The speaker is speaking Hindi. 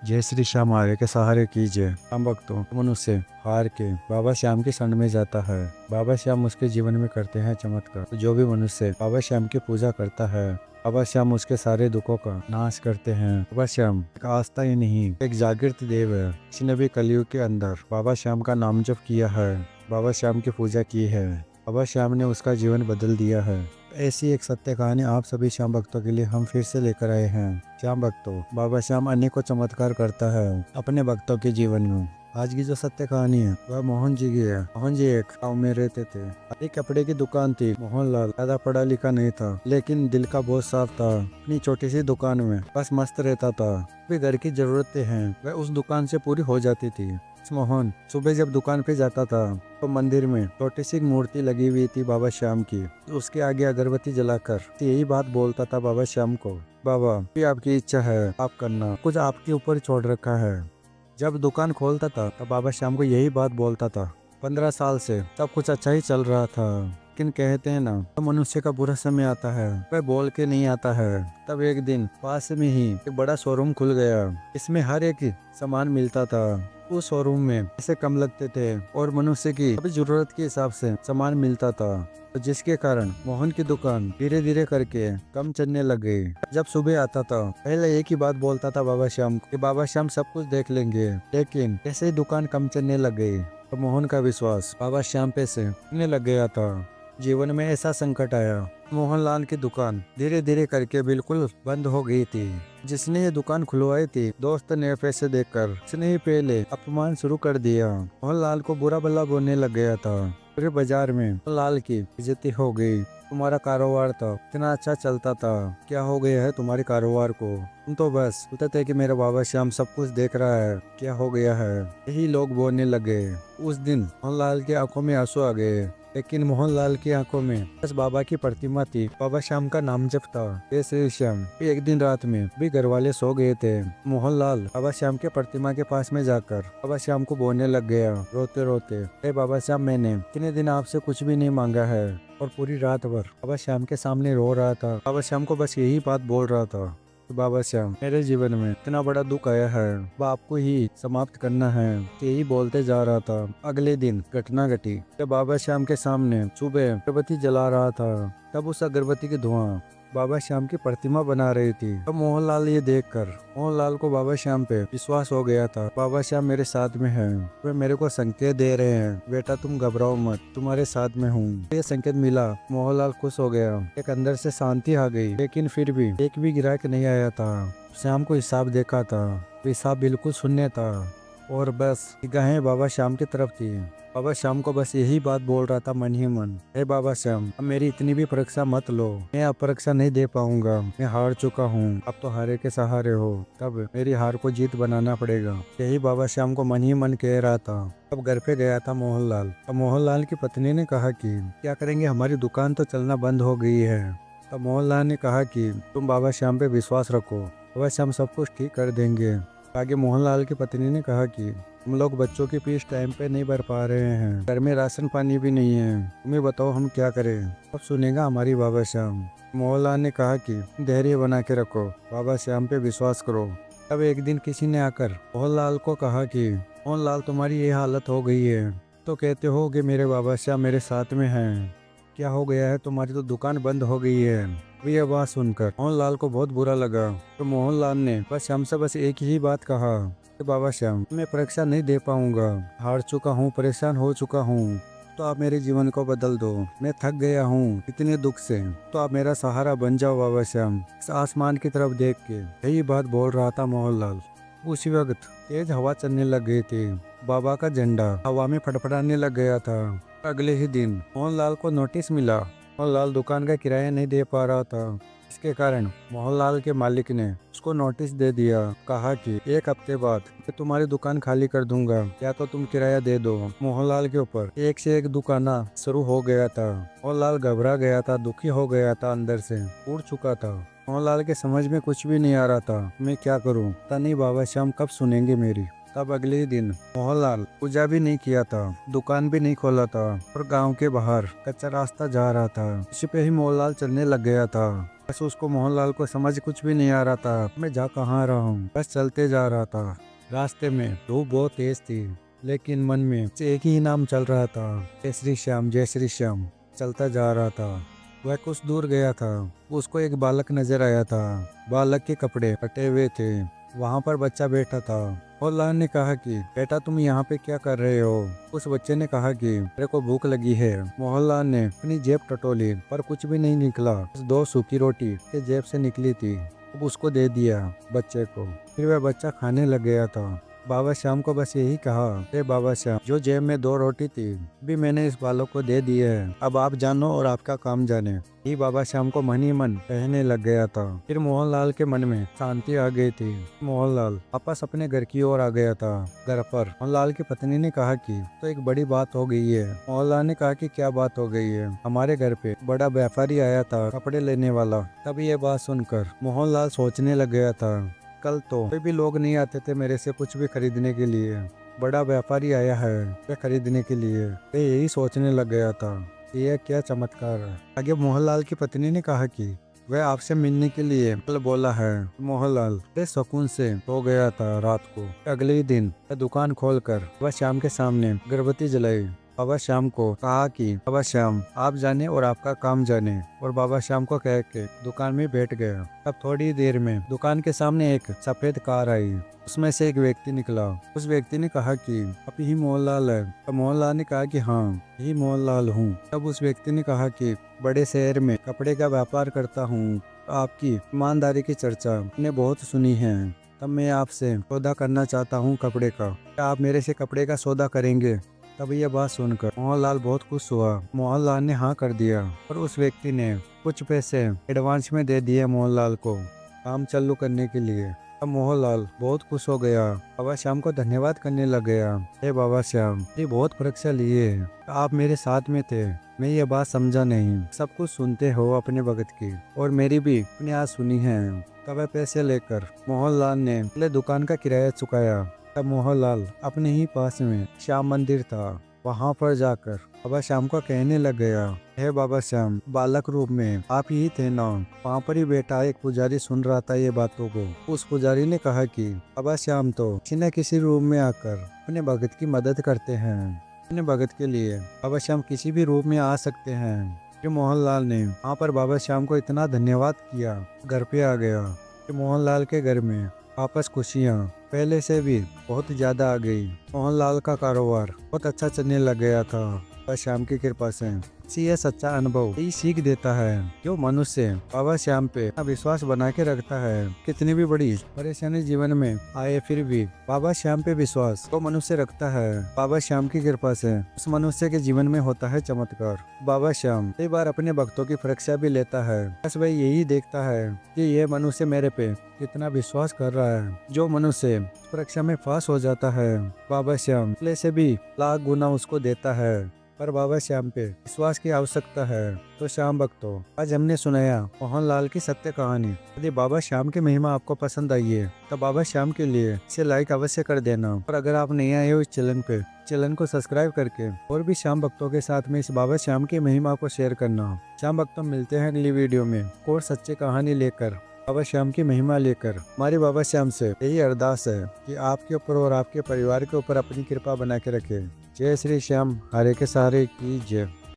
जय श्री श्याम आगे के सहारे कीजिए। हम भक्तों मनुष्य हार के बाबा श्याम की शरण में जाता है। बाबा श्याम उसके जीवन में करते हैं चमत्कार। तो जो भी मनुष्य बाबा श्याम की पूजा करता है, बाबा श्याम उसके सारे दुखों का नाश करते हैं। बाबा श्याम एक आस्था ही नहीं, एक जागृत देव है। इसने भी कलयुग के अंदर बाबा श्याम का नाम जप किया है, बाबा श्याम की पूजा की है। बाबा श्याम ने उसका जीवन बदल दिया है। ऐसी एक सत्य कहानी आप सभी श्याम भक्तों के लिए हम फिर से लेकर आए हैं। श्याम भक्तों, बाबा श्याम अनेकों चमत्कार करता है अपने भक्तों के जीवन में। आज की जो सत्य कहानी है वह मोहन जी की है। मोहन जी एक गाँव में रहते थे। एक कपड़े की दुकान थी। मोहनलाल ज्यादा पढ़ा लिखा नहीं था, लेकिन दिल का बहुत साफ था। अपनी छोटी सी दुकान में बस मस्त रहता था। भी घर की जरूरतें हैं वह उस दुकान से पूरी हो जाती थी। मोहन सुबह जब दुकान पे जाता था तो मंदिर में छोटी सी मूर्ति लगी हुई थी बाबा श्याम की। तो उसके आगे अगरबत्ती जलाकर यही बात बोलता था बाबा श्याम को, बाबा भी आपकी इच्छा है आप करना, कुछ आपके ऊपर छोड़ रखा है। जब दुकान खोलता था तब बाबा श्याम को यही बात बोलता था। 15 साल से सब कुछ अच्छा ही चल रहा था, लेकिन कहते हैं ना, तो मनुष्य का बुरा समय आता है वह बोल के नहीं आता है। तब एक दिन पास में ही एक बड़ा शोरूम खुल गया। इसमें हर एक सामान मिलता था। उस शोरूम में पैसे कम लगते थे और मनुष्य की सभी जरूरत के हिसाब से सामान मिलता था, तो जिसके कारण मोहन की दुकान धीरे धीरे करके कम चलने लगे। जब सुबह आता था पहले एक ही बात बोलता था बाबा श्याम कि बाबा श्याम सब कुछ देख लेंगे, लेकिन जैसे ही दुकान कम चलने लगे तो मोहन का विश्वास बाबा श्याम पे से टूटने लग गया था। जीवन में ऐसा संकट आया, मोहनलाल की दुकान धीरे धीरे करके बिल्कुल बंद हो गई थी। जिसने ये दुकान खुलवाई थी दोस्त ने पैसे देकर उसने ही पहले अपमान शुरू कर दिया। मोहनलाल को बुरा भला बोलने लग गया था। पूरे बाजार में मोहनलाल की बेइज्जती हो गई। तुम्हारा कारोबार तो इतना अच्छा चलता था, क्या हो गया है तुम्हारे कारोबार को? तुम तो बस बोलते थे कि मेरा बाबा श्याम सब कुछ देख रहा है, क्या हो गया है? यही लोग बोलने लगे। उस दिन मोहनलाल की आंखों में आंसू आ गए, लेकिन मोहनलाल की आंखों में बस बाबा की प्रतिमा थी। बाबा श्याम का नाम जप था। जय श्री श्याम। एक दिन रात में भी घर वाले सो गए थे। मोहनलाल बाबा श्याम के प्रतिमा के पास में जाकर बाबा श्याम को बोलने लग गया रोते रोते, हे बाबा श्याम, मैंने इतने दिन आपसे कुछ भी नहीं मांगा है। और पूरी रात भर बाबा श्याम के सामने रो रहा था। बाबा श्याम को बस यही बात बोल रहा था, बाबा श्याम मेरे जीवन में इतना बड़ा दुख आया है, वह आपको ही समाप्त करना है। यही बोलते जा रहा था। अगले दिन घटना घटी जब बाबा श्याम के सामने सुबह अगरबत्ती जला रहा था, तब उस अगरबत्ती के धुआं बाबा श्याम की प्रतिमा बना रही थी। तब मोहनलाल ये देखकर मोहनलाल को बाबा श्याम पे विश्वास हो गया था। बाबा श्याम मेरे साथ में हैं, वे मेरे को संकेत दे रहे हैं, बेटा तुम घबराओ मत, तुम्हारे साथ में हूँ। ये संकेत मिला, मोहनलाल खुश हो गया। एक अंदर से शांति आ गई, लेकिन फिर भी एक भी ग्राहक नहीं आया था। श्याम को हिसाब देखा था, हिसाब बिल्कुल शून्य था और बस निगाहें बाबा श्याम की तरफ थी। बाबा श्याम को बस यही बात बोल रहा था मन ही मन, हे बाबा श्याम, अब मेरी इतनी भी परीक्षा मत लो, मैं अब परीक्षा नहीं दे पाऊंगा, मैं हार चुका हूँ, अब तो हारे के सहारे हो, तब मेरी हार को जीत बनाना पड़ेगा। यही बाबा श्याम को मन ही मन कह रहा था। अब घर पे गया था मोहनलाल। अब मोहनलाल की पत्नी ने कहा कि क्या करेंगे, हमारी दुकान तो चलना बंद हो गई है। तब मोहनलाल ने कहा कि तुम बाबा श्याम पे विश्वास रखो, बाबा श्याम सब कुछ ठीक कर देंगे। आगे मोहनलाल की पत्नी ने कहा कि हम लोग बच्चों की फीस टाइम पे नहीं भर पा रहे हैं, घर में राशन पानी भी नहीं है, तुम्हें बताओ हम क्या करें? अब सुनेगा हमारी बाबा श्याम। मोहनलाल ने कहा कि धैर्य बना के रखो, बाबा श्याम पे विश्वास करो। तब एक दिन किसी ने आकर मोहनलाल को कहा कि मोहनलाल तुम्हारी ये हालत हो गई है तो कहते हो कि मेरे बाबा श्याम मेरे साथ में हैं, क्या हो गया है? तुम्हारी तो दुकान बंद हो गई है। ये बात सुनकर मोहनलाल को बहुत बुरा लगा, तो मोहनलाल ने बस श्याम से बस एक ही बात कहा कि बाबा श्याम मैं परीक्षा नहीं दे पाऊंगा, हार चुका हूँ, परेशान हो चुका हूँ, तो आप मेरे जीवन को बदल दो, मैं थक गया हूँ इतने दुख से, तो आप मेरा सहारा बन जाओ बाबा श्याम। इस आसमान की तरफ देख के यही बात बोल रहा था मोहनलाल। उसी वक्त तेज हवा चलने लग गई थी। बाबा का झंडा हवा में फड़फड़ाने लग गया था। अगले ही दिन मोहनलाल को नोटिस मिला। मोहनलाल दुकान का किराया नहीं दे पा रहा था, इसके कारण मोहनलाल के मालिक ने उसको नोटिस दे दिया। कहा कि 1 हफ्ते बाद मैं तुम्हारी दुकान खाली कर दूंगा, या तो तुम किराया दे दो। मोहनलाल के ऊपर एक से एक दुकाना शुरू हो गया था। मोहनलाल घबरा गया था, दुखी हो गया था, अंदर से उड़ चुका था। मोहनलाल के समझ में कुछ भी नहीं आ रहा था, मैं क्या करूं? पता नहीं बाबा श्याम कब सुनेंगे मेरी। तब अगले ही दिन मोहनलाल पूजा भी नहीं किया था, दुकान भी नहीं खोला था और गांव के बाहर कच्चा रास्ता जा रहा था, इसी पे ही मोहनलाल चलने लग गया था। बस उसको मोहनलाल को समझ कुछ भी नहीं आ रहा था, मैं जा कहाँ रहा हूँ। बस चलते जा रहा था। रास्ते में धूप बहुत तेज थी, लेकिन मन में एक ही नाम चल रहा था, जय श्री श्याम, जय श्री श्याम। चलता जा रहा था। वह कुछ दूर गया था, उसको एक बालक नजर आया था। बालक के कपड़े फटे हुए थे। वहाँ पर बच्चा बैठा था। मोहनलाल ने कहा कि बेटा तुम यहाँ पे क्या कर रहे हो। उस बच्चे ने कहा कि मेरे को भूख लगी है। मोहनलाल ने अपनी जेब टटोली, पर कुछ भी नहीं निकला। बस 2 सूखी रोटी के जेब से निकली थी। अब उसको दे दिया बच्चे को। फिर वह बच्चा खाने लग गया था। बाबा श्याम को बस यही कहा, अरे बाबा श्याम, जो जेब में 2 रोटी थी भी मैंने इस बालक को दे दी है। अब आप जानो और आपका काम जाने। ही बाबा श्याम को मन ही मन कहने लग गया था। फिर मोहनलाल के मन में शांति आ गई थी। मोहनलाल वापस अपने घर की ओर आ गया था। घर पर मोहनलाल की पत्नी ने कहा कि तो एक बड़ी बात हो गई है। मोहनलाल ने कहा कि क्या बात हो गई है। हमारे घर पे बड़ा व्यापारी आया था, कपड़े लेने वाला। तब ये बात सुनकर मोहनलाल सोचने लग गया था, कल तो कोई भी लोग नहीं आते थे मेरे से कुछ भी खरीदने के लिए, बड़ा व्यापारी आया है वे खरीदने के लिए। वे यही सोचने लग गया था, यह क्या चमत्कार है। आगे मोहनलाल की पत्नी ने कहा कि वह आपसे मिलने के लिए कल बोला है। मोहनलाल सुकून से सो गया था। रात को अगले ही दिन वह दुकान खोलकर वह शाम के सामने अगरबत्ती जलाई। बाबा श्याम को कहा कि बाबा श्याम आप जाने और आपका काम जाने, और बाबा श्याम को कह के दुकान में बैठ गया। अब थोड़ी देर में दुकान के सामने एक सफेद कार आई। उसमें से एक व्यक्ति निकला। उस व्यक्ति ने कहा कि आप ही मोहनलाल है। तब मोहनलाल ने कहा कि हाँ यही मोहनलाल हूँ। तब उस व्यक्ति ने कहा कि बड़े शहर में कपड़े का व्यापार करता हूँ, आपकी ईमानदारी की चर्चा मैंने बहुत सुनी है। तब मैं आपसे सौदा करना चाहता हूँ कपड़े का, क्या आप मेरे से कपड़े का सौदा करेंगे। तब यह बात सुनकर मोहनलाल बहुत खुश हुआ। मोहनलाल ने हाँ कर दिया और उस व्यक्ति ने कुछ पैसे एडवांस में दे दिए मोहनलाल को काम चालू करने के लिए। अब मोहनलाल बहुत खुश हो गया, बाबा श्याम को धन्यवाद करने लग गया। हे बाबा श्याम, ये बहुत परीक्षा लिए, आप मेरे साथ में थे, मैं ये बात समझा नहीं। सब कुछ सुनते हो अपने वक्त की, और मेरी भी अपनी आज सुनी है। तब वह पैसे लेकर मोहनलाल ने अपने दुकान का किराया चुकाया। तब मोहनलाल अपने ही पास में श्याम मंदिर था, वहाँ पर जाकर बाबा श्याम को कहने लग गया, हे बाबा श्याम, बालक रूप में आप ही थे ना। वहाँ पर ही बैठा एक पुजारी सुन रहा था ये बातों को। उस पुजारी ने कहा कि बाबा श्याम तो किसी न किसी रूप में आकर अपने भगत की मदद करते हैं। अपने भगत के लिए बाबा श्याम किसी भी रूप में आ सकते हैं। फिर मोहनलाल ने वहाँ पर बाबा श्याम को इतना धन्यवाद किया, घर पे आ गया। फिर मोहनलाल के घर में आपस खुशियाँ पहले से भी बहुत ज्यादा आ गई। मोहनलाल का कारोबार बहुत अच्छा चलने लग गया था बाबा श्याम की कृपा से। यह सच्चा अनुभव यही सीख देता है, जो मनुष्य बाबा श्याम पे विश्वास बना के रखता है, कितनी भी बड़ी परेशानी जीवन में आए फिर भी बाबा श्याम पे विश्वास वो मनुष्य रखता है, बाबा श्याम की कृपा से उस मनुष्य के जीवन में होता है चमत्कार। बाबा श्याम कई बार अपने भक्तों की परीक्षा भी लेता है, बस वह यही देखता है कि यह मनुष्य मेरे पे कितना विश्वास कर रहा है। जो मनुष्य परीक्षा में पास हो जाता है, बाबा श्याम पहले से भी लाख गुना उसको देता है। पर बाबा श्याम पे विश्वास की आवश्यकता है। तो श्याम भक्तों, आज हमने सुनाया मोहनलाल की सत्य कहानी। यदि बाबा श्याम की महिमा आपको पसंद आई है तो बाबा श्याम के लिए इसे लाइक अवश्य कर देना, और अगर आप नए आए हो इस चैनल को सब्सक्राइब करके और भी श्याम भक्तों के साथ में इस बाबा श्याम की महिमा को शेयर करना। श्याम भक्तों, मिलते हैं अगली वीडियो में और सच्ची कहानी लेकर, बाबा श्याम की महिमा लेकर। हमारी बाबा श्याम से यही अरदास है कि आपके ऊपर और आपके परिवार के ऊपर अपनी कृपा बना के रखे। जय श्री श्याम, हरे के सहारे की जय।